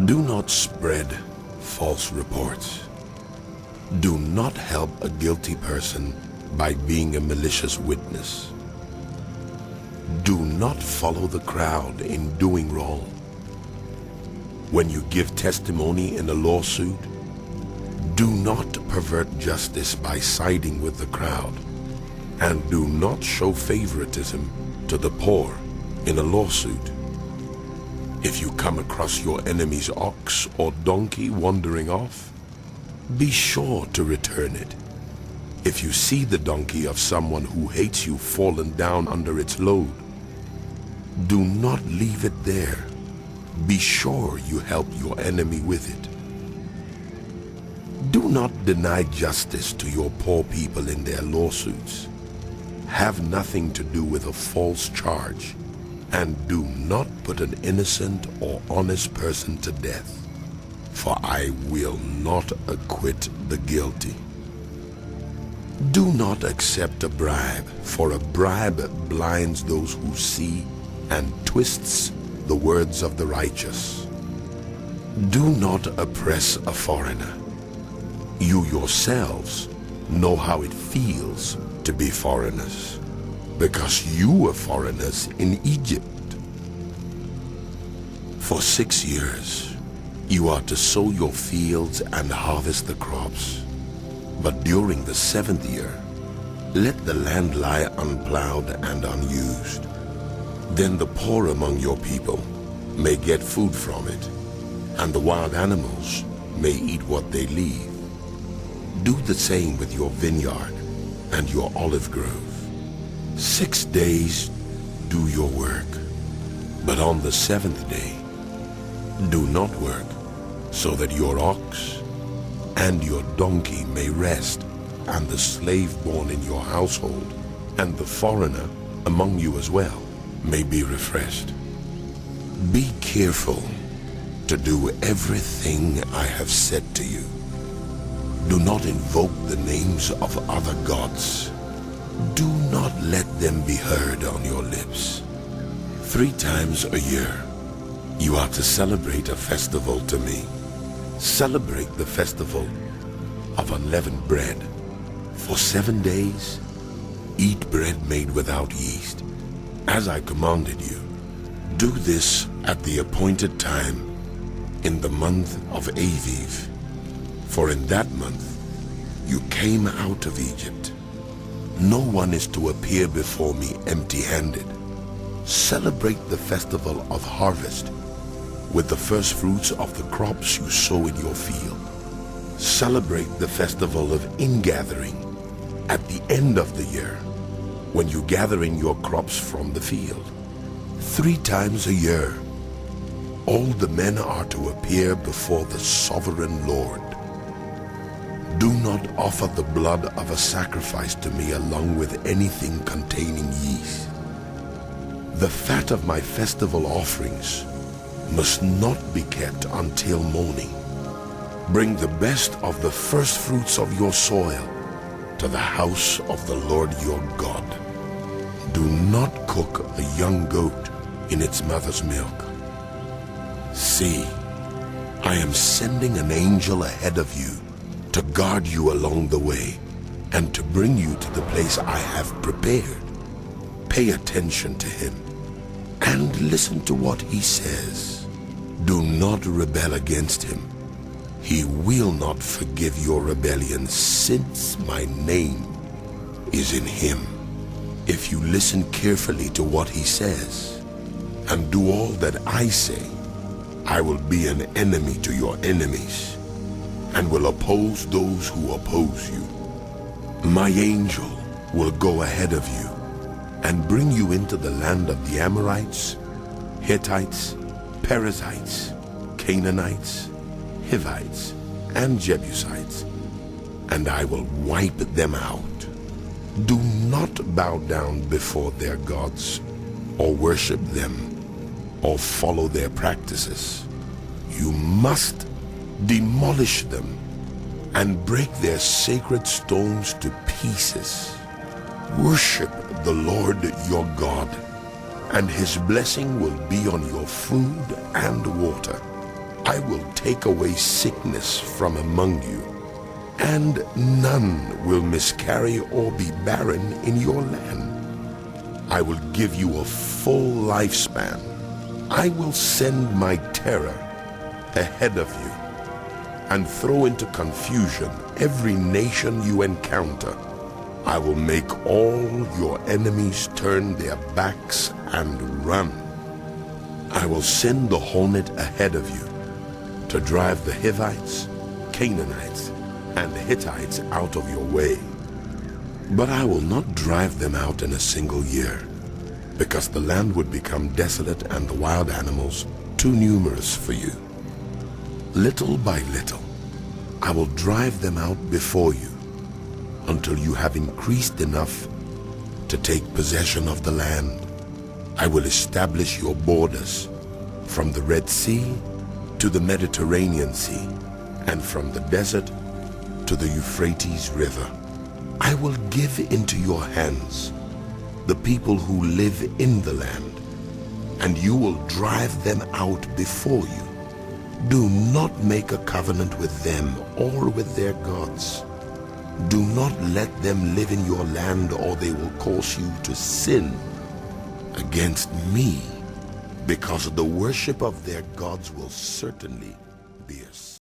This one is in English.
Do not spread false reports. Do not help a guilty person by being a malicious witness. Do not follow the crowd in doing wrong. When you give testimony in a lawsuit, do not pervert justice by siding with the crowd, and do not show favoritism to the poor in a lawsuit. If you come across your enemy's ox or donkey wandering off, be sure to return it. If you see the donkey of someone who hates you fallen down under its load, do not leave it there. Be sure you help your enemy with it. Do not deny justice to your poor people in their lawsuits. Have nothing to do with a false charge, and do not put an innocent or honest person to death, for I will not acquit the guilty. Do not accept a bribe, for a bribe blinds those who see and twists the words of the righteous. Do not oppress a foreigner. You yourselves know how it feels to be foreigners, because you were foreigners in Egypt. For 6 years, you are to sow your fields and harvest the crops. But during the 7th year, let the land lie unplowed and unused. Then the poor among your people may get food from it, and the wild animals may eat what they leave. Do the same with your vineyard and your olive grove. 6 days do your work, but on the 7th day do not work, so that your ox and your donkey may rest, and the slave born in your household and the foreigner among you as well may be refreshed. Be careful to do everything I have said to you. Do not invoke the names of other gods. Do not let them be heard on your lips. 3 times a year, you are to celebrate a festival to me. Celebrate the festival of unleavened bread. For 7 days, eat bread made without yeast, as I commanded you. Do this at the appointed time in the month of Aviv, for in that month you came out of Egypt. No one is to appear before me empty-handed. Celebrate the festival of harvest with the first fruits of the crops you sow in your field. Celebrate the festival of ingathering at the end of the year, when you gather in your crops from the field. 3 times a year, all the men are to appear before the sovereign Lord. Do not offer the blood of a sacrifice to me along with anything containing yeast. The fat of my festival offerings must not be kept until morning. Bring the best of the first fruits of your soil to the house of the Lord your God. Do not cook a young goat in its mother's milk. See, I am sending an angel ahead of you to guard you along the way and to bring you to the place I have prepared. Pay attention to him and listen to what he says. Do not rebel against him. He will not forgive your rebellion, since my name is in him. If you listen carefully to what he says and do all that I say, I will be an enemy to your enemies and will oppose those who oppose you. My angel will go ahead of you and bring you into the land of the Amorites, Hittites, Perizzites, Canaanites, Hivites, and Jebusites, and I will wipe them out. Do not bow down before their gods, or worship them, or follow their practices. You must demolish them and break their sacred stones to pieces. Worship the Lord your God, and his blessing will be on your food and water. I will take away sickness from among you, and none will miscarry or be barren in your land. I will give you a full lifespan. I will send my terror ahead of you and throw into confusion every nation you encounter. I will make all your enemies turn their backs and run. I will send the hornet ahead of you to drive the Hivites, Canaanites, and the Hittites out of your way. But I will not drive them out in a single year, because the land would become desolate and the wild animals too numerous for you. Little by little, I will drive them out before you until you have increased enough to take possession of the land. I will establish your borders from the Red Sea to the Mediterranean Sea, and from the desert to the Euphrates River. I will give into your hands the people who live in the land, and you will drive them out before you. Do not make a covenant with them or with their gods. Do not let them live in your land, or they will cause you to sin against me, because the worship of their gods will certainly be a sin.